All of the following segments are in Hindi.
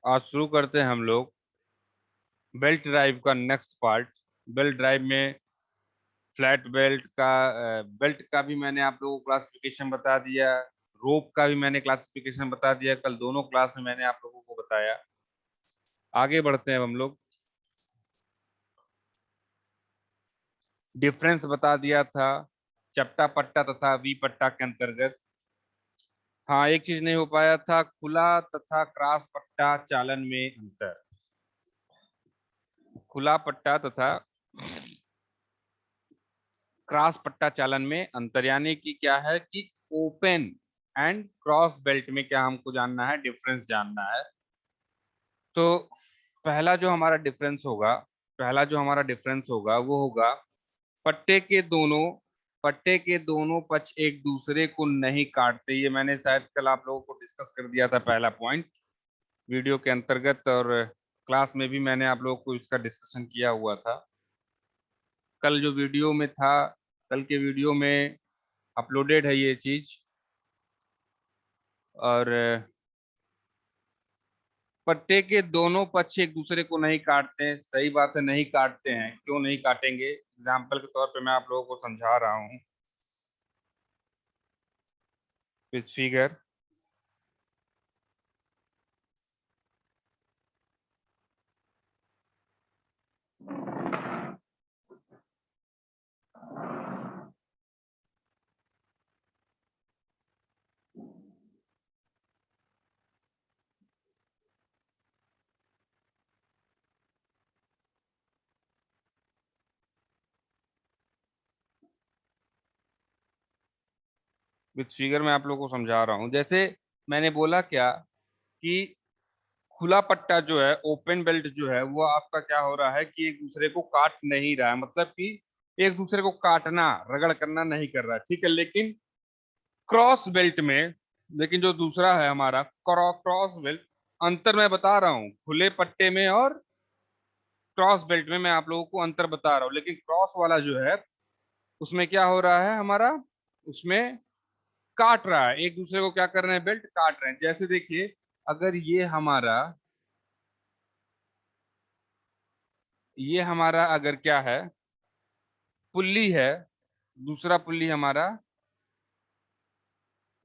आज शुरू करते हैं हम लोग बेल्ट ड्राइव का नेक्स्ट पार्ट। बेल्ट ड्राइव में फ्लैट बेल्ट का भी मैंने आप लोगों को क्लासिफिकेशन बता दिया, रोप का भी मैंने क्लासिफिकेशन बता दिया, कल दोनों क्लास में मैंने आप लोगों को बताया। आगे बढ़ते हैं अब हम लोग। डिफरेंस बता दिया था चपटा पट्टा तथा वी पट्टा के अंतर्गत। हाँ, एक चीज नहीं हो पाया था, खुला तथा क्रॉस पट्टा चालन में अंतर। खुला पट्टा तथा क्रॉस पट्टा चालन में अंतर यानी कि क्या है कि ओपन एंड क्रॉस बेल्ट में क्या हमको जानना है, डिफरेंस जानना है। तो पहला जो हमारा डिफरेंस होगा वो होगा पट्टे के दोनों पट्टे के दोनों पक्ष एक दूसरे को नहीं काटते। ये मैंने शायद कल आप लोगों को डिस्कस कर दिया था, पहला पॉइंट वीडियो के अंतर्गत, और क्लास में भी मैंने आप लोगों को इसका डिस्कशन किया हुआ था। कल जो वीडियो में था, कल के वीडियो में अपलोडेड है ये चीज। और पट्टे के दोनों पक्ष एक दूसरे को नहीं काटते हैं, सही बात है, नहीं काटते हैं। क्यों नहीं काटेंगे, एग्जाम्पल के तौर पे मैं आप लोगों को समझा रहा हूँ विथ फिगर। विथ फिगर मैं आप लोगों को समझा रहा हूँ। जैसे मैंने बोला क्या कि खुला पट्टा जो है, ओपन बेल्ट जो है, वो आपका क्या हो रहा है कि एक दूसरे को काट नहीं रहा है, मतलब कि एक दूसरे को काटना, रगड़ करना नहीं कर रहा है, ठीक है। लेकिन क्रॉस बेल्ट में, लेकिन जो दूसरा है हमारा क्रॉस बेल्ट, अंतर मैं बता रहा हूँ खुले पट्टे में और क्रॉस बेल्ट में मैं आप लोगों को अंतर बता रहा हूँ। लेकिन क्रॉस वाला जो है उसमें क्या हो रहा है हमारा, उसमें काट रहा है, एक दूसरे को क्या कर रहे हैं, बेल्ट काट रहे हैं। जैसे देखिए, अगर ये हमारा अगर क्या है, पुल्ली है, दूसरा पुल्ली हमारा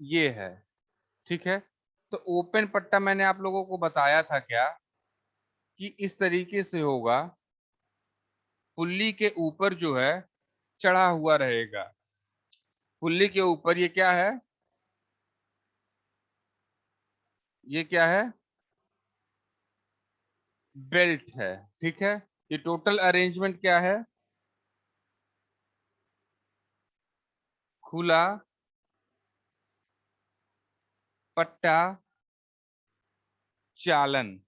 ये है, ठीक है। तो ओपन पट्टा मैंने आप लोगों को बताया था क्या कि इस तरीके से होगा, पुल्ली के ऊपर जो है चढ़ा हुआ रहेगा। पुल्ली के ऊपर ये क्या है, ये क्या है, बेल्ट है, ठीक है। ये टोटल अरेंजमेंट क्या है, खुला पट्टा चालन।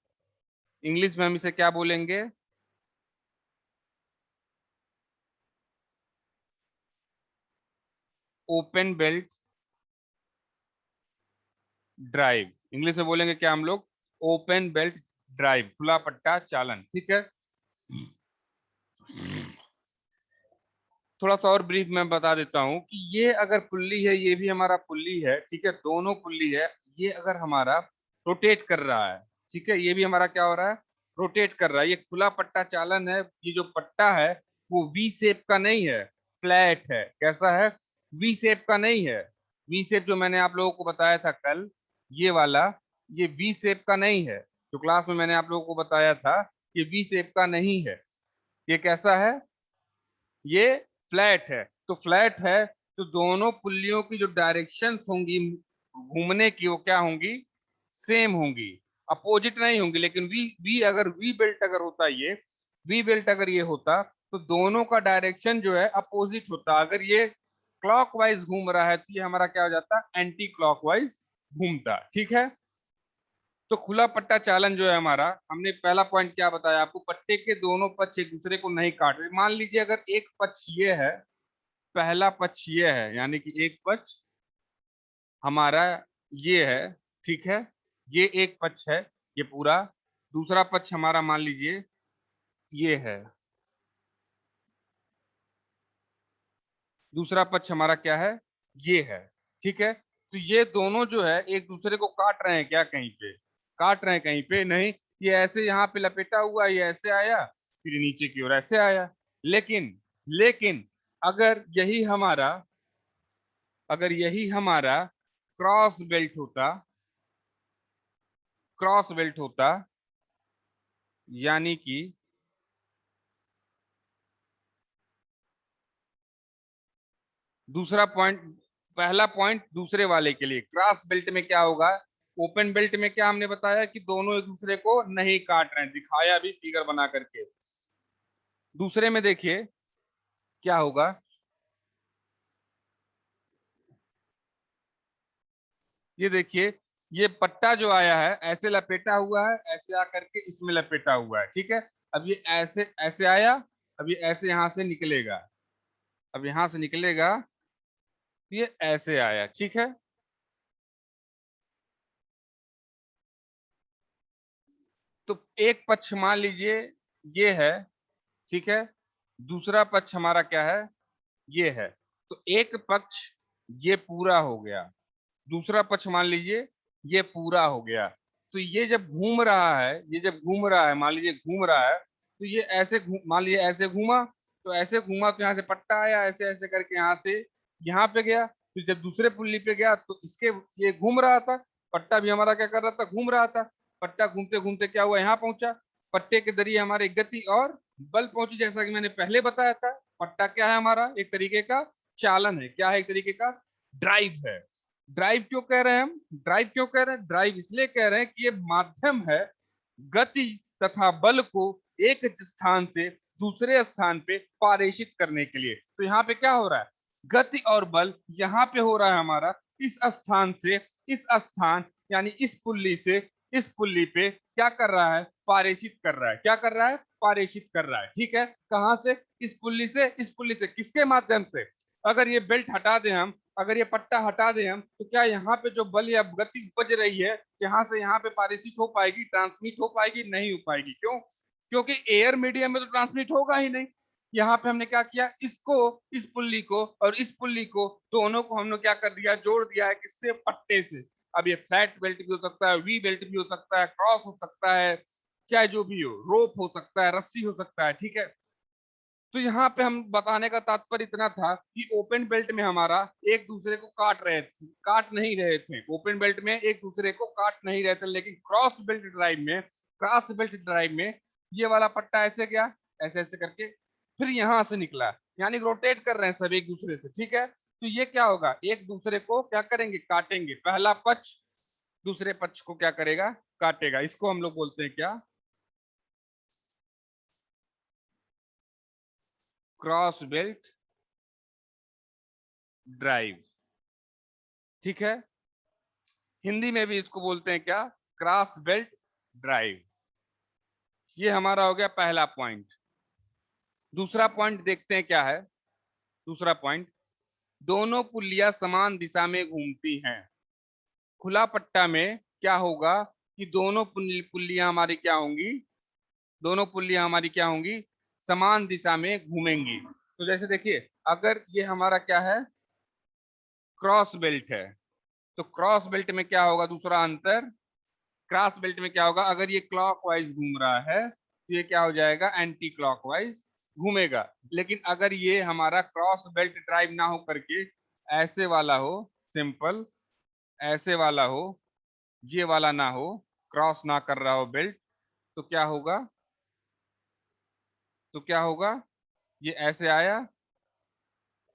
इंग्लिश में हम इसे क्या बोलेंगे, ओपन बेल्ट ड्राइव। इंग्लिश में बोलेंगे क्या हम लोग, ओपन बेल्ट ड्राइव, खुला पट्टा चालन, ठीक है। थोड़ा सा और ब्रीफ में बता देता हूँ कि ये अगर पुल्ली है, ये भी हमारा पुल्ली है, ठीक है, दोनों पुल्ली है। ये अगर हमारा रोटेट कर रहा है, ठीक है, ये भी हमारा क्या हो रहा है, रोटेट कर रहा है। ये खुला पट्टा चालन है, ये जो पट्टा है वो वी शेप का नहीं है, फ्लैट है। कैसा है, वी शेप का नहीं है। वी शेप जो मैंने आप लोगों को बताया था कल, ये वाला, ये वी शेप का नहीं है। जो क्लास में मैंने आप लोगों को बताया था, ये वी शेप का नहीं है। ये कैसा है, ये फ्लैट है। तो फ्लैट है तो दोनों पुल्लियों की जो डायरेक्शन होंगी घूमने की, वो क्या होंगी, सेम होंगी, अपोजिट नहीं होंगी। लेकिन वी वी अगर वी बेल्ट अगर होता, ये वी बेल्ट अगर ये होता, तो दोनों का डायरेक्शन जो है अपोजिट होता। अगर ये क्लॉकवाइज घूम रहा है तो ये हमारा क्या हो जाता, एंटी क्लॉकवाइज घूमता, ठीक है। तो खुला पट्टा चालन जो है हमारा, हमने पहला पॉइंट क्या बताया आपको, पट्टे के दोनों पक्ष एक दूसरे को नहीं काट रहे। मान लीजिए अगर एक पक्ष ये है, पहला पक्ष ये है, यानी कि एक पक्ष हमारा ये है, ठीक है, ये एक पक्ष है, ये पूरा। दूसरा पक्ष हमारा मान लीजिए ये है, दूसरा पक्ष हमारा क्या है, ये है, ठीक है। तो ये दोनों जो है एक दूसरे को काट रहे हैं क्या, कहीं पे काट रहे हैं, कहीं पे नहीं। ये ऐसे यहाँ पे लपेटा हुआ, ये ऐसे आया, फिर नीचे की ओर ऐसे आया। लेकिन लेकिन अगर यही हमारा क्रॉस बेल्ट होता, क्रॉस बेल्ट होता, यानी कि दूसरा पॉइंट, पहला पॉइंट दूसरे वाले के लिए, क्रॉस बेल्ट में क्या होगा, ओपन बेल्ट में क्या हमने बताया कि दोनों एक दूसरे को नहीं काट रहे हैं, दिखाया भी फिगर बना करके। दूसरे में देखिए क्या होगा, ये देखिए, ये पट्टा जो आया है ऐसे लपेटा हुआ है, ऐसे आकर के इसमें लपेटा हुआ है, ठीक है। अब ये ऐसे ऐसे आया, अब ये ऐसे यहां से निकलेगा, अब यहां से निकलेगा, ये ऐसे आया, ठीक है। तो एक पक्ष मान लीजिए ये है, ठीक है, दूसरा पक्ष हमारा क्या है, ये है। तो एक पक्ष ये पूरा हो गया, दूसरा पक्ष मान लीजिए ये पूरा हो गया। तो ये जब घूम रहा है, ये जब घूम रहा है, मान लीजिए घूम रहा है, तो ये ऐसे मान लीजिए ऐसे घूमा, तो ऐसे घूमा तो यहाँ से पट्टा आया, ऐसे ऐसे करके यहाँ से यहाँ पे गया। तो जब दूसरे पुल्ली पे गया तो इसके, ये घूम रहा था, पट्टा भी हमारा क्या कर रहा था, घूम रहा था। पट्टा घूमते घूमते क्या हुआ, यहाँ पहुंचा। पट्टे के जरिए हमारे गति और बल पहुंची, जैसा कि मैंने पहले बताया था। पट्टा क्या है हमारा, एक तरीके का चालन है, क्या है, एक तरीके का ड्राइव है। ड्राइव क्यों कह रहे हैं हम, ड्राइव क्यों कह रहे हैं, ड्राइव इसलिए कह रहे हैं कि ये माध्यम है गति तथा बल को एक स्थान से दूसरे स्थान पे पारेषित करने के लिए। तो यहाँ पे क्या हो रहा है, गति और बल यहाँ पे हो रहा है हमारा इस स्थान से इस स्थान, यानी इस पुल्ली से इस पुल्ली पे क्या कर रहा है, पारेषित कर रहा है। क्या कर रहा है, पारेषित कर रहा है, ठीक है। कहां से, इस पुल्ली से इस पुल्ली से, किसके माध्यम से, अगर ये बेल्ट हटा दें हम, अगर ये पट्टा हटा दें हम, तो क्या यहाँ पे जो बल या गति उपज रही है यहाँ से यहाँ पे पारित हो पाएगी, ट्रांसमिट हो पाएगी, नहीं हो पाएगी। क्यों, क्योंकि एयर मीडियम में तो ट्रांसमिट होगा ही नहीं। यहाँ पे हमने क्या किया, इसको, इस पुल्ली को और इस पुल्ली को, दोनों को हमने क्या कर दिया, जोड़ दिया है, किससे, पट्टे से। अब ये फ्लैट बेल्ट भी हो सकता है, वी बेल्ट भी हो सकता है, क्रॉस हो सकता है, चाहे जो भी हो, रोप हो सकता है, रस्सी हो सकता है, ठीक है। तो यहाँ पे हम बताने का तात्पर्य इतना था कि ओपन बेल्ट में हमारा एक दूसरे को काट नहीं रहे थे, ओपन बेल्ट में एक दूसरे को काट नहीं रहे थे। लेकिन क्रॉस बेल्ट ड्राइव में ये वाला पट्टा ऐसे गया, ऐसे ऐसे करके फिर यहाँ से निकला, यानी रोटेट कर रहे हैं सब एक दूसरे से, ठीक है। तो ये क्या होगा, एक दूसरे को क्या करेंगे, काटेंगे। पहला पक्ष दूसरे पक्ष को क्या करेगा, काटेगा। इसको हम लोग बोलते हैं क्या, क्रॉस बेल्ट ड्राइव, ठीक है। हिंदी में भी इसको बोलते हैं क्या, क्रॉस बेल्ट ड्राइव। ये हमारा हो गया पहला पॉइंट। दूसरा पॉइंट देखते हैं क्या है। दूसरा पॉइंट, दोनों पुल्लियां समान दिशा में घूमती हैं। खुला पट्टा में क्या होगा कि दोनों पुल्लियां हमारी क्या होंगी, दोनों पुल्लियां हमारी क्या होंगी, समान दिशा में घूमेंगी। तो जैसे देखिए, अगर ये हमारा क्या है, क्रॉस बेल्ट है, तो क्रॉस बेल्ट में क्या होगा, दूसरा अंतर, क्रॉस बेल्ट में क्या होगा, अगर ये क्लॉकवाइज घूम रहा है तो ये क्या हो जाएगा, एंटी क्लॉकवाइज घूमेगा। लेकिन अगर ये हमारा क्रॉस बेल्ट ड्राइव ना हो करके ऐसे वाला हो, सिंपल ऐसे वाला हो, ये वाला ना हो, क्रॉस ना कर रहा हो बेल्ट, तो क्या होगा, तो क्या होगा, ये ऐसे आया,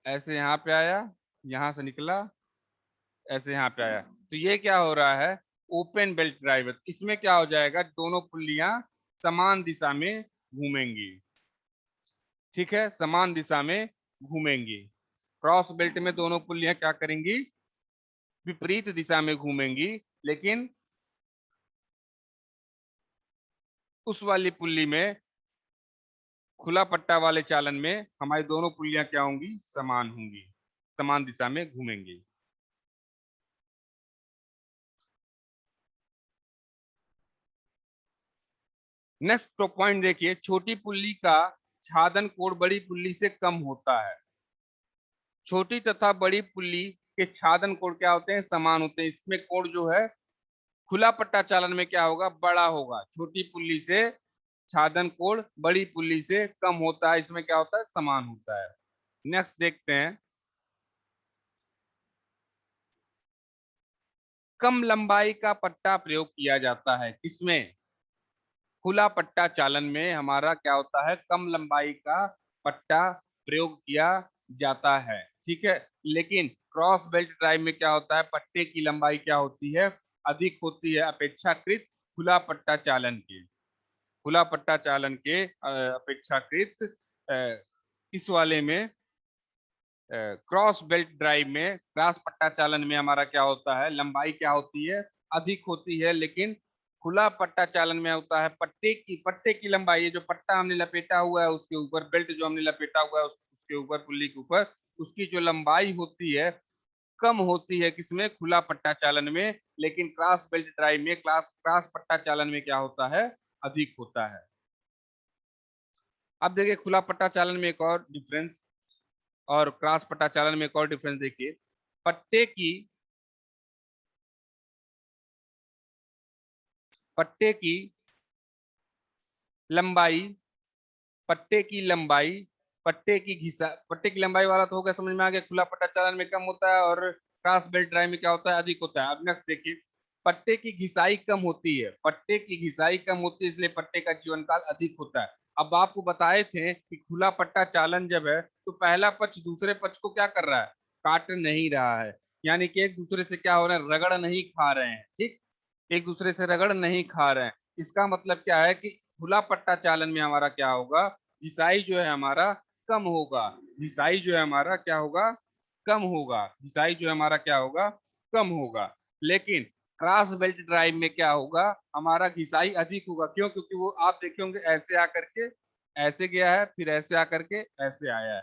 ऐसे यहाँ पे आया, यहाँ से निकला, ऐसे यहाँ पे आया। तो ये क्या हो रहा है, ओपन बेल्ट ड्राइव। इसमें क्या हो जाएगा, दोनों पुल्लियां समान दिशा में घूमेंगी, ठीक है, समान दिशा में घूमेंगी। क्रॉस बेल्ट में दोनों पुल्लियां क्या करेंगी, विपरीत दिशा में घूमेंगी। लेकिन उस वाली पुल्ली में, खुला पट्टा वाले चालन में हमारी दोनों पुल्लियां क्या होंगी, समान होंगी, समान दिशा में घूमेंगी। नेक्स्ट तो पॉइंट देखिए, छोटी पुल्ली का छादन कोण बड़ी पुल्ली से कम होता है। छोटी तथा बड़ी पुल्ली के छादन कोण क्या होते हैं, समान होते हैं। इसमें कोण जो है खुला पट्टा चालन में क्या होगा, बड़ा होगा। छोटी पुल्ली से छादन कोण बड़ी पुल्ली से कम होता है, इसमें क्या होता है, समान होता है। नेक्स्ट देखते हैं, कम लंबाई का पट्टा प्रयोग किया जाता है किसमें, खुला पट्टा चालन में हमारा क्या होता है, कम लंबाई का पट्टा प्रयोग किया जाता है, ठीक है। लेकिन क्रॉस बेल्ट ड्राइव में क्या होता है, पट्टे की लंबाई क्या होती है, अधिक होती है अपेक्षाकृत खुला पट्टा चालन के, खुला पट्टा चालन के अपेक्षाकृत इस वाले में क्रॉस बेल्ट ड्राइव में, क्रॉस पट्टा चालन में हमारा क्या होता है, लंबाई क्या होती है, अधिक होती है। लेकिन खुला पट्टा चालन में होता है पट्टे की लंबाई, ये जो पट्टा हमने लपेटा हुआ है उसके ऊपर, बेल्ट जो हमने लपेटा हुआ है उसके ऊपर, पुल्ली के ऊपर, उसकी जो लंबाई होती है कम होती है किसमें, खुला पट्टा चालन में। लेकिन क्रॉस बेल्ट ड्राइव में, क्रॉस पट्टा चालन में क्या होता है, अधिक होता है। अब देखिए खुला पट्टा चालन में एक और डिफरेंस, और क्रॉस पट्टा चालन में एक और डिफरेंस देखिए, पट्टे की पट्टे की लंबाई, पट्टे की लंबाई, पट्टे की लंबाई वाला तो होगा, समझ में आ गया, खुला पट्टा चालन में कम होता है और क्रॉस बेल्ट ड्राइव में क्या होता है, अधिक होता है। अब नेक्स्ट देखिए, पट्टे की घिसाई कम होती है, पट्टे की घिसाई कम होती है, इसलिए पट्टे का जीवन काल अधिक होता है। अब आपको बताए थे कि खुला पट्टा चालन जब है तो पहला पक्ष दूसरे पक्ष को क्या कर रहा है, काट नहीं रहा है, यानी कि एक दूसरे से क्या हो रहा है, रगड़ नहीं खा रहे हैं, ठीक, एक दूसरे से रगड़ नहीं खा रहे हैं। इसका मतलब क्या है कि खुला पट्टा चालन में हमारा क्या होगा, घिसाई जो है हमारा कम होगा, घिसाई जो है हमारा क्या होगा, कम होगा, घिसाई जो है हमारा क्या होगा, कम होगा। लेकिन क्रॉस बेल्ट ड्राइव में क्या होगा, हमारा घिसाई अधिक होगा। क्यों, क्योंकि वो आप देखे होंगे ऐसे आकर के ऐसे गया है, फिर ऐसे आकर के ऐसे आया है।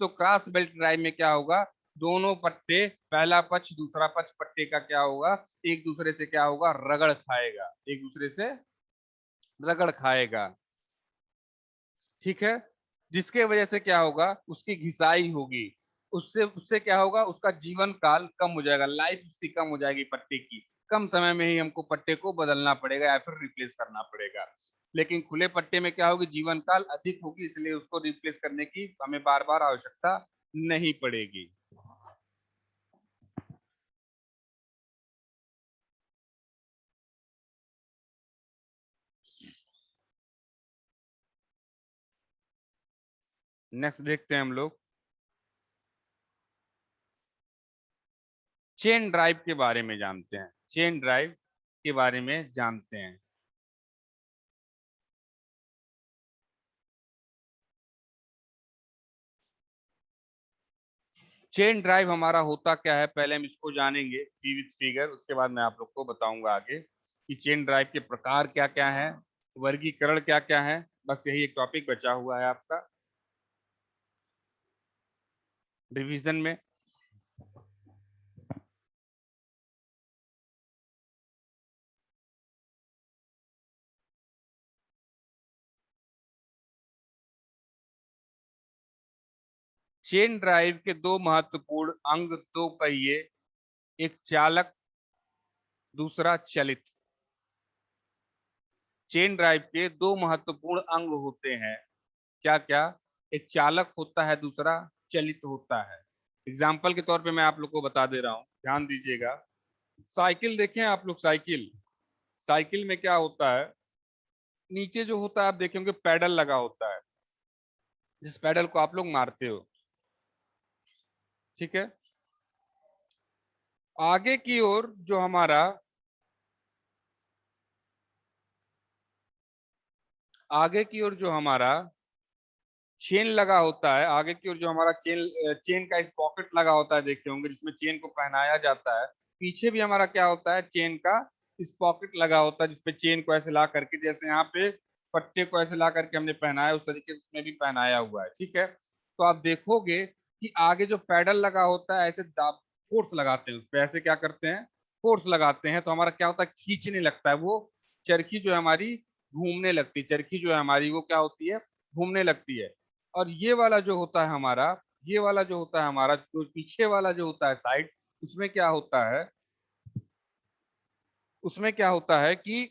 तो क्रॉस बेल्ट ड्राइव में क्या होगा, दोनों पट्टे, पहला पक्ष दूसरा पक्ष, पट्टे का क्या होगा, एक दूसरे से क्या होगा, रगड़ खाएगा, एक दूसरे से रगड़ खाएगा, ठीक है। जिसके वजह से क्या होगा, उसकी घिसाई होगी, उससे उससे क्या होगा, उसका जीवन काल कम हो जाएगा, लाइफ उसकी कम हो जाएगी पट्टे की, कम समय में ही हमको पट्टे को बदलना पड़ेगा या फिर रिप्लेस करना पड़ेगा। लेकिन खुले पट्टे में क्या होगी, जीवन काल अधिक होगी, इसलिए उसको रिप्लेस करने की हमें बार बार आवश्यकता नहीं पड़ेगी। नेक्स्ट देखते हैं हम लोग, चेन ड्राइव के बारे में जानते हैं, चेन ड्राइव के बारे में जानते हैं। चेन ड्राइव हमारा होता क्या है, पहले हम इसको जानेंगे विद फिगर, उसके बाद मैं आप लोग को बताऊंगा आगे कि चेन ड्राइव के प्रकार क्या क्या है, वर्गीकरण क्या क्या है। बस यही एक टॉपिक बचा हुआ है आपका रिवीजन में। चेन ड्राइव के दो महत्वपूर्ण अंग, दो पहिए, एक चालक, दूसरा चलित। चेन ड्राइव के दो महत्वपूर्ण अंग होते हैं, क्या क्या, एक चालक होता है, दूसरा चलित होता है। एग्जाम्पल के तौर पे मैं आप लोग को बता दे रहा हूं, ध्यान दीजिएगा। साइकिल देखें आप लोग, साइकिल, साइकिल में क्या होता है, नीचे जो होता है आप देखेंगे पैडल लगा होता है, जिस पैडल को आप लोग मारते हो, ठीक है। आगे की ओर जो हमारा, आगे की ओर जो हमारा चेन लगा होता है, आगे की ओर जो हमारा चेन का इस पॉकेट लगा होता है, देखे होंगे, जिसमें चेन को पहनाया जाता है। पीछे भी हमारा क्या होता है, चेन का इस पॉकेट लगा होता है, जिसपे चेन को ऐसे ला करके, जैसे यहाँ पे पट्टे को ऐसे ला करके हमने पहनाया, उस तरीके से उसमें भी पहनाया हुआ है, ठीक है। तो आप देखोगे कि आगे जो पैडल लगा होता है, ऐसे दाब फोर्स लगाते हैं उस पे, ऐसे क्या करते हैं, फोर्स लगाते हैं, तो हमारा क्या होता है, खींचने लगता है वो, चरखी जो है हमारी घूमने लगती है, चरखी जो है हमारी वो क्या होती है, घूमने लगती है। और ये वाला जो होता है हमारा, ये वाला जो होता है हमारा, जो पीछे वाला जो होता है साइड, उसमें क्या होता है, उसमें क्या होता है कि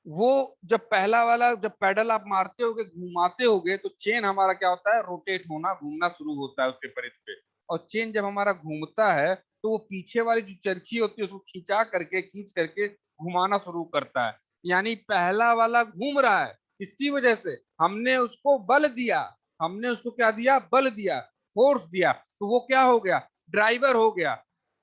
वो जब पहला वाला जब पैडल आप मारते होगे घुमाते होगे तो चेन हमारा क्या होता है, रोटेट होना घूमना शुरू होता है उसके परिध पे। और चेन जब हमारा घूमता है तो वो पीछे वाली जो चरखी होती है उसको खींच करके घुमाना शुरू करता है। यानी पहला वाला घूम रहा है, इसकी वजह से हमने उसको बल दिया, हमने उसको क्या दिया, बल दिया, फोर्स दिया, तो वो क्या हो गया, ड्राइवर हो गया।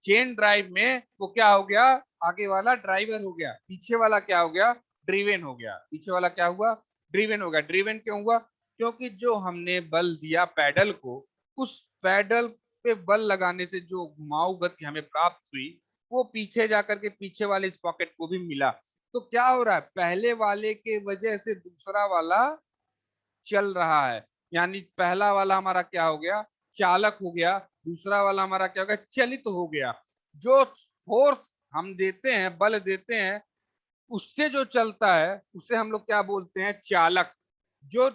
चेन ड्राइव में वो क्या हो गया, आगे वाला ड्राइवर हो गया, पीछे वाला क्या हो गया, ड्रीवन हो गया। पीछे वाला क्या हुआ, ड्रीवन हो गया। ड्रीवन क्यों हुआ, क्योंकि जो हमने बल दिया पैडल को, उस पैडल पे बल लगाने से जो घुमाऊ गति हमें प्राप्त हुई वो पीछे जाकर के पीछे वाले इस पॉकेट को भी मिला। तो क्या हो रहा है, पहले वाले के वजह से दूसरा वाला चल रहा है। यानी पहला वाला हमारा क्या हो गया, चालक हो गया, दूसरा वाला हमारा क्या हो गया, चलित हो गया। जो फोर्स हम देते हैं, बल देते हैं, उससे जो चलता है उसे हम लोग क्या बोलते हैं, चालक। जो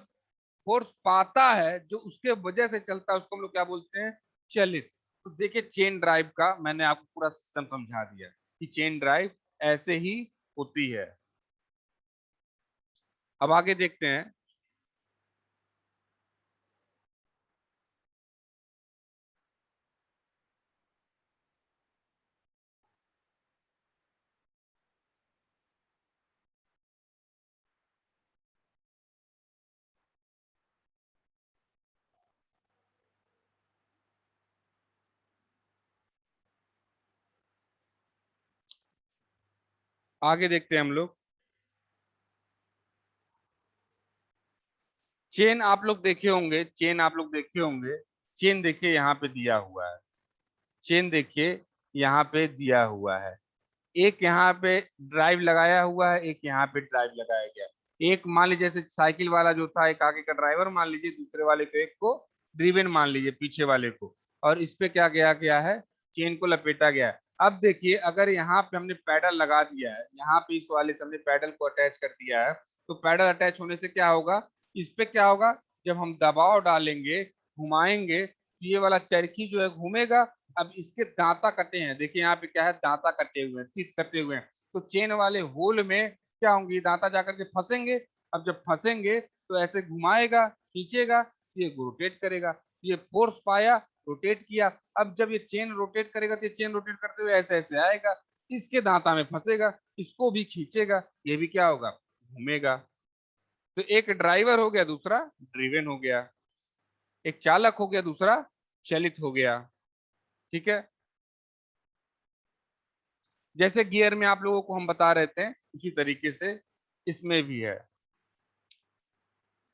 फोर्स पाता है, जो उसके वजह से चलता है, उसको हम लोग क्या बोलते हैं, चलित। तो देखिए चेन ड्राइव का मैंने आपको पूरा सिस्टम समझा दिया कि चेन ड्राइव ऐसे ही होती है। अब आगे देखते हैं। आगे देखते हैं हम लोग। चेन आप लोग देखे होंगे, चेन आप लोग देखे होंगे। चेन देखिए यहाँ पे दिया हुआ है, चेन देखिए यहाँ पे दिया हुआ है। एक यहाँ पे ड्राइव लगाया हुआ है, एक यहाँ पे ड्राइव लगाया गया है। एक मान लीजिए जैसे साइकिल वाला जो था, एक आगे का ड्राइवर मान लीजिए, दूसरे वाले को एक को ड्रिवन मान लीजिए, पीछे वाले को। और इस पे क्या गया गया है, चेन को लपेटा गया है। अब देखिए अगर यहाँ पे हमने पैडल लगा दिया है, यहाँ पे इस वाले से हमने पैडल को अटैच कर दिया है, तो पैडल अटैच होने से क्या होगा, इस पे क्या होगा, जब हम दबाव डालेंगे, घुमाएंगे, तो ये वाला चरखी जो है घूमेगा। अब इसके दांता कटे हैं, देखिए यहाँ पे क्या है, दांता कटे हुए हैं, तीत कटे हुए हैं। तो चेन वाले होल में क्या होंगे, दांता जाकर के फंसेंगे। अब जब फंसेंगे तो ऐसे घुमाएगा, खींचेगा, ये रोटेट करेगा। ये फोर्स पाया, रोटेट किया। अब जब ये चेन रोटेट करेगा तो ये चेन रोटेट करते हुए ऐसे ऐसे आएगा, इसके दांता में फंसेगा, इसको भी खींचेगा, ये भी क्या होगा, घूमेगा। तो एक ड्राइवर हो गया, दूसरा ड्रिवन हो गया। एक चालक हो गया, दूसरा चलित हो गया। ठीक है। जैसे गियर में आप लोगों को हम बता रहे थे, उसी तरीके से इसमें भी है।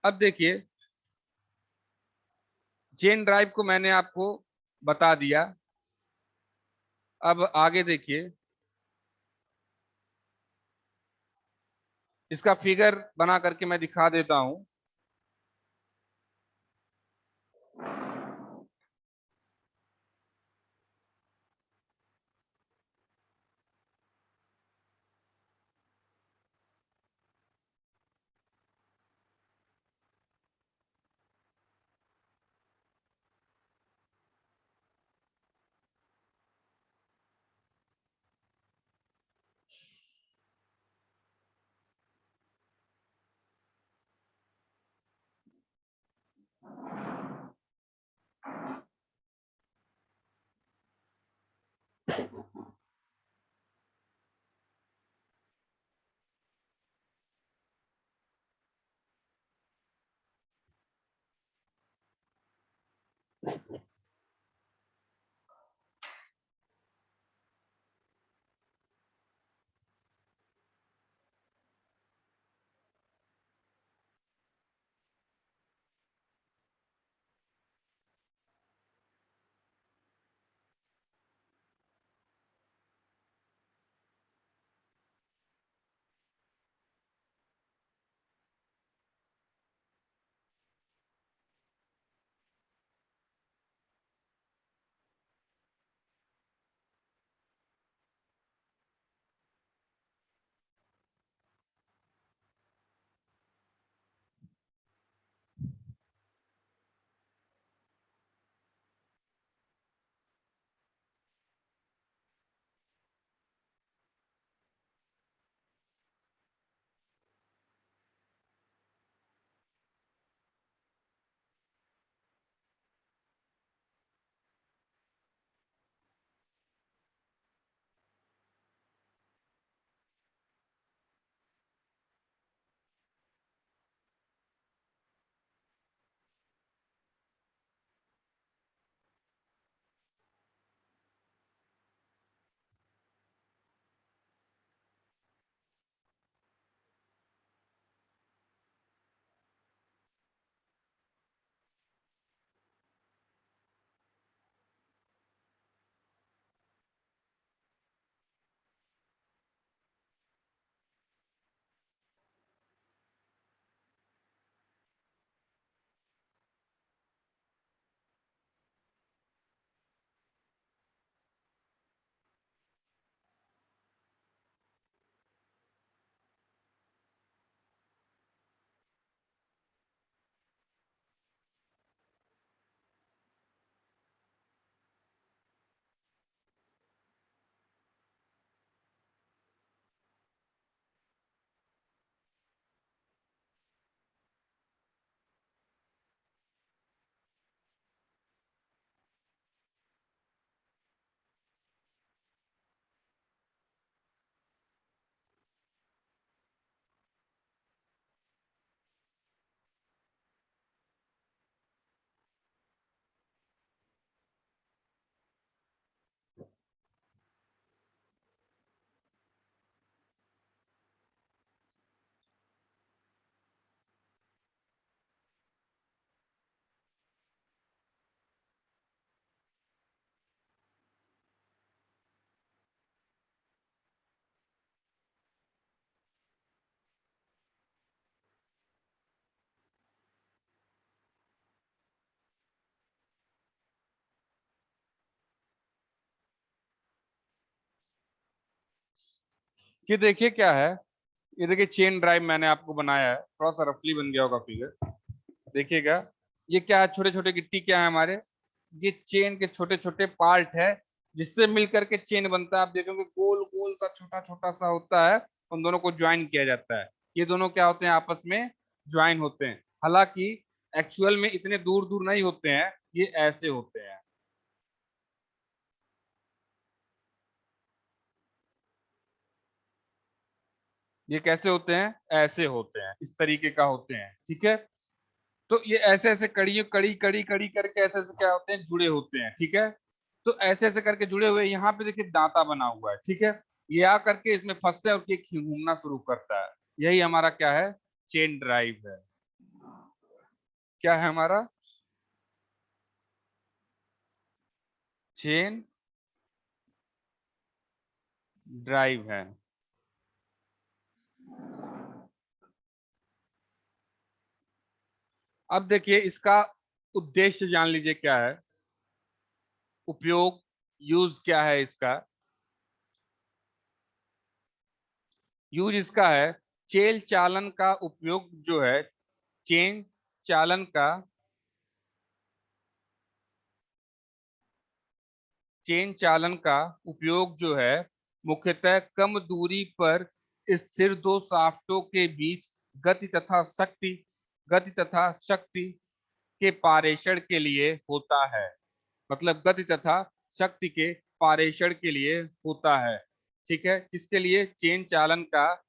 अब देखिए चेन ड्राइव को मैंने आपको बता दिया। अब आगे देखिए, इसका फिगर बना करके मैं दिखा देता हूं। कि देखिए क्या है, ये देखिए चेन ड्राइव मैंने आपको बनाया है, थोड़ा सा रफली बन गया होगा फिगर। देखिएगा ये क्या है, छोटे छोटे गिट्टी क्या है हमारे, ये चेन के छोटे छोटे पार्ट है जिससे मिलकर के चेन बनता है। आप देखोगे गोल गोल सा छोटा छोटा सा होता है, उन दोनों को ज्वाइन किया जाता है। ये दोनों क्या होते हैं, आपस में ज्वाइन होते हैं। हालांकि एक्चुअल में इतने दूर दूर नहीं होते हैं, ये ऐसे होते हैं। ये कैसे होते हैं, ऐसे होते हैं, इस तरीके का होते हैं, ठीक है। तो ये ऐसे ऐसे कड़ी कड़ी कड़ी कड़ी करके ऐसे ऐसे क्या होते हैं, जुड़े होते हैं, ठीक है। तो ऐसे ऐसे करके जुड़े हुए, यहाँ पे देखिए दांता बना हुआ है, ठीक है। ये आ करके इसमें फंसता है और ये घूमना शुरू करता है। यही हमारा क्या है, चेन ड्राइव है। क्या है हमारा, चेन ड्राइव है। अब देखिए इसका उद्देश्य जान लीजिए क्या है, उपयोग, यूज क्या है इसका। यूज इसका है, चेन चालन का उपयोग जो है, चेन चालन का, चेन चालन का उपयोग जो है मुख्यतः कम दूरी पर स्थिर दो शाफ्टों के बीच गति तथा शक्ति, गति तथा शक्ति के पारेषण के लिए होता है। मतलब गति तथा शक्ति के पारेषण के लिए होता है, ठीक है। किसके लिए, चेन चालन का,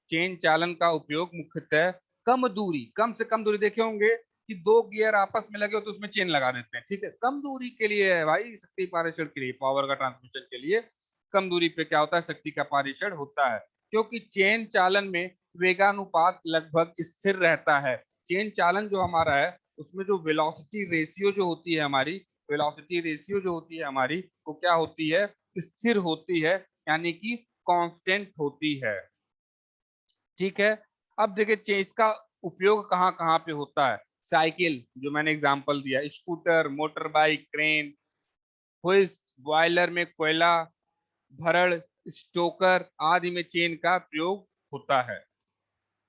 चेन चालन का उपयोग मुख्यतः कम दूरी, कम से कम दूरी, देखे होंगे कि दो गियर आपस में लगे हो तो उसमें चेन लगा देते हैं, ठीक है। कम दूरी के लिए है भाई, शक्ति पारेषण के लिए, पावर का ट्रांसमिशन के लिए कम दूरी पे क्या होता है, शक्ति का पारेषण होता है। क्योंकि चेन चालन में वेगानुपात लगभग स्थिर रहता है। चेन चालन जो हमारा है उसमें जो वेलोसिटी रेशियो जो होती है हमारी, वेलोसिटी रेशियो जो होती है हमारी, वो क्या होती है, स्थिर होती है, यानी कि कांस्टेंट होती है, ठीक है। अब देखिए इसका उपयोग कहाँ कहाँ पे होता है। साइकिल जो मैंने एग्जांपल दिया, scooter, motor bike, crane, hoist, boiler में कोयला भरड़, स्टोकर आदि में चेन का प्रयोग होता है।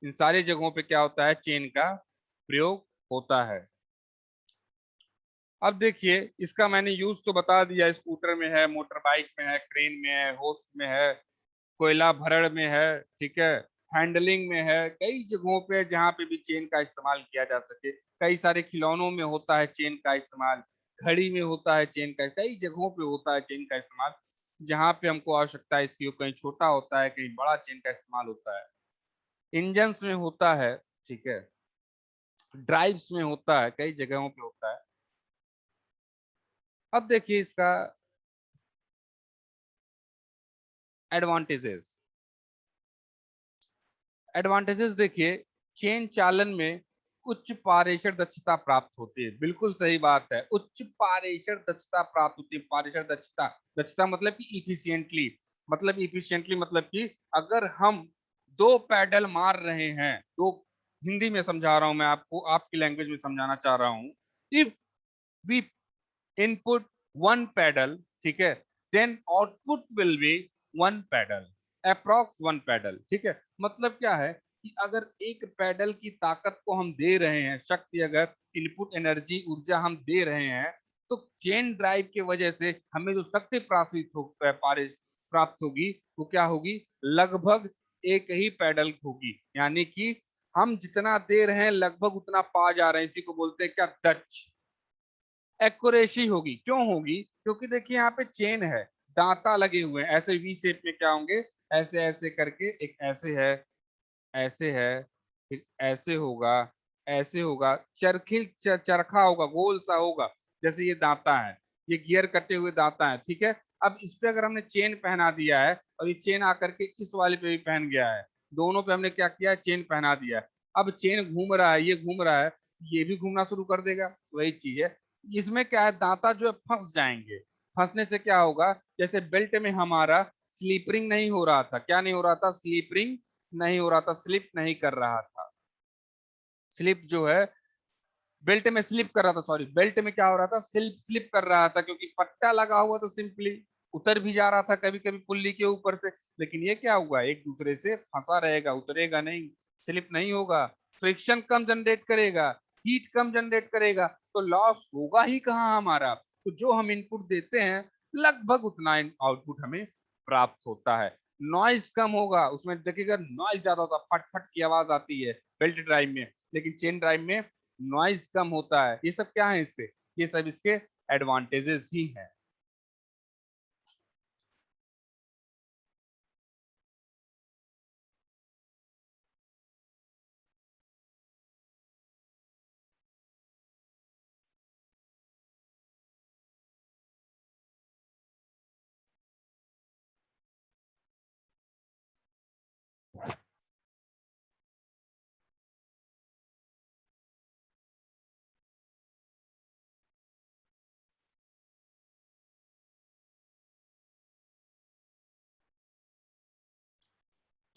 इन सारी जगहों पे क्या होता है, चेन का प्रयोग होता है। अब देखिए इसका मैंने यूज तो बता दिया, स्कूटर में है, मोटर बाइक में है, क्रेन में है, होस्ट में है, कोयला भरड़ में है, ठीक है, हैंडलिंग में है, कई जगहों पे जहाँ पे भी चेन का इस्तेमाल किया जा सके। कई सारे खिलौनों में होता है चेन का इस्तेमाल, घड़ी में होता है चेन का, कई जगहों पे होता है चेन का इस्तेमाल। जहाँ पे हमको आवश्यकता है इसकी, कहीं छोटा होता है, कहीं बड़ा चेन का इस्तेमाल होता है। इंजन्स में होता है, ठीक है, ड्राइव्स में होता है, कई जगहों पे होता है। अब देखिए इसका एडवांटेजेस, एडवांटेजेस देखिए, चेन चालन में उच्च पारेषण दक्षता प्राप्त होती है, बिल्कुल सही बात है, उच्च पारेषण दक्षता प्राप्त होती है। पारेषण दक्षता, दक्षता मतलब कि इफिशिएंटली, मतलब इफिशिएंटली मतलब कि अगर हम दो पैडल मार रहे हैं, दो, हिंदी में समझा रहा हूं मैं आपको, आपकी लैंग्वेज में समझाना चाह रहा हूं। If we input one paddle, ठीक है, then output will be one paddle, approx one paddle, ठीक है। मतलब क्या है कि अगर एक पैडल की ताकत को हम दे रहे हैं, शक्ति, अगर इनपुट एनर्जी, ऊर्जा हम दे रहे हैं, तो चेन ड्राइव की वजह से हमें जो शक्ति प्राप्त होगी, वो क्या होगी, लगभग एक ही पैडल होगी। यानी कि हम जितना दे रहे हैं लगभग उतना पा जा रहे हैं, इसी को बोलते हैं क्या, टच एक्यूरेसी होगी। क्यों होगी, क्योंकि देखिए यहाँ पे चेन है, दांता लगे हुए हैं, ऐसे वी शेप में क्या होंगे, ऐसे ऐसे करके, एक ऐसे है, ऐसे है, फिर ऐसे होगा, ऐसे होगा, चरखा होगा, गोल सा होगा, जैसे ये दांता है, ये गियर कटे हुए दांता है, ठीक है। अब इस पे अगर हमने चेन पहना दिया है और ये चेन आकर के इस वाले पे भी पहन गया है, दोनों पे हमने क्या किया है, चेन पहना दिया है। अब चेन घूम रहा है, ये घूम रहा है, ये भी घूमना शुरू कर देगा, वही चीज है। इसमें क्या है, दांता जो है फंस जाएंगे। फंसने से क्या होगा, जैसे बेल्ट में हमारा स्लीपरिंग नहीं हो रहा था, क्या नहीं हो रहा था, स्लीपरिंग नहीं हो रहा था, स्लिप नहीं कर रहा था। स्लिप जो है, बेल्ट में स्लिप कर रहा था, सॉरी, बेल्ट में क्या हो रहा था, स्लिप स्लिप कर रहा था, क्योंकि पट्टा लगा हुआ था सिंपली, उतर भी जा रहा था कभी कभी पुल्ली के ऊपर से, लेकिन ये क्या हुआ, एक दूसरे से फंसा रहेगा, उतरेगा नहीं, स्लिप नहीं होगा, फ्रिक्शन कम जनरेट करेगा, हीट कम जनरेट करेगा, तो लॉस होगा ही कहाँ हमारा। तो जो हम इनपुट देते हैं लगभग उतना आउटपुट हमें प्राप्त होता है। नॉइज कम होगा उसमें, देखिएगा नॉइज ज्यादा होता है, फट फट की आवाज आती है बेल्ट ड्राइव में, लेकिन चेन ड्राइव में नॉइज कम होता है। ये सब क्या है इसके, ये सब इसके एडवांटेजेस ही हैं।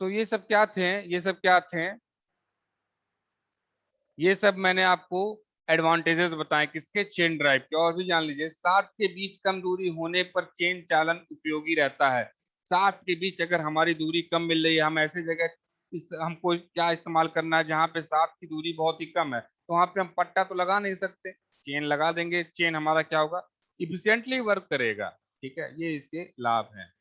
तो ये सब क्या थे, ये सब क्या थे, ये सब मैंने आपको एडवांटेजेस बताए किसके, चेन ड्राइव के। और भी जान लीजिए, शाफ्ट के बीच कम दूरी होने पर चेन चालन उपयोगी रहता है। शाफ्ट के बीच अगर हमारी दूरी कम मिल रही है, हम ऐसे जगह हमको क्या इस्तेमाल करना है जहाँ पे शाफ्ट की दूरी बहुत ही कम है, तो वहां पे हम पट्टा तो लगा नहीं सकते, चेन लगा देंगे, चेन हमारा क्या होगा, इफिशियंटली वर्क करेगा। ठीक है, ये इसके लाभ हैं।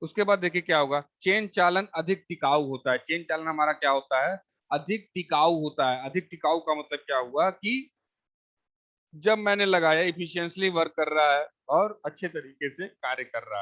उसके बाद देखिए क्या होगा, चेन चालन अधिक टिकाऊ होता है। चेन चालन हमारा क्या होता है, अधिक टिकाऊ होता है। अधिक टिकाऊ का मतलब क्या हुआ कि जब मैंने लगाया इफिशियंटली वर्क कर रहा है और अच्छे तरीके से कार्य कर रहा है।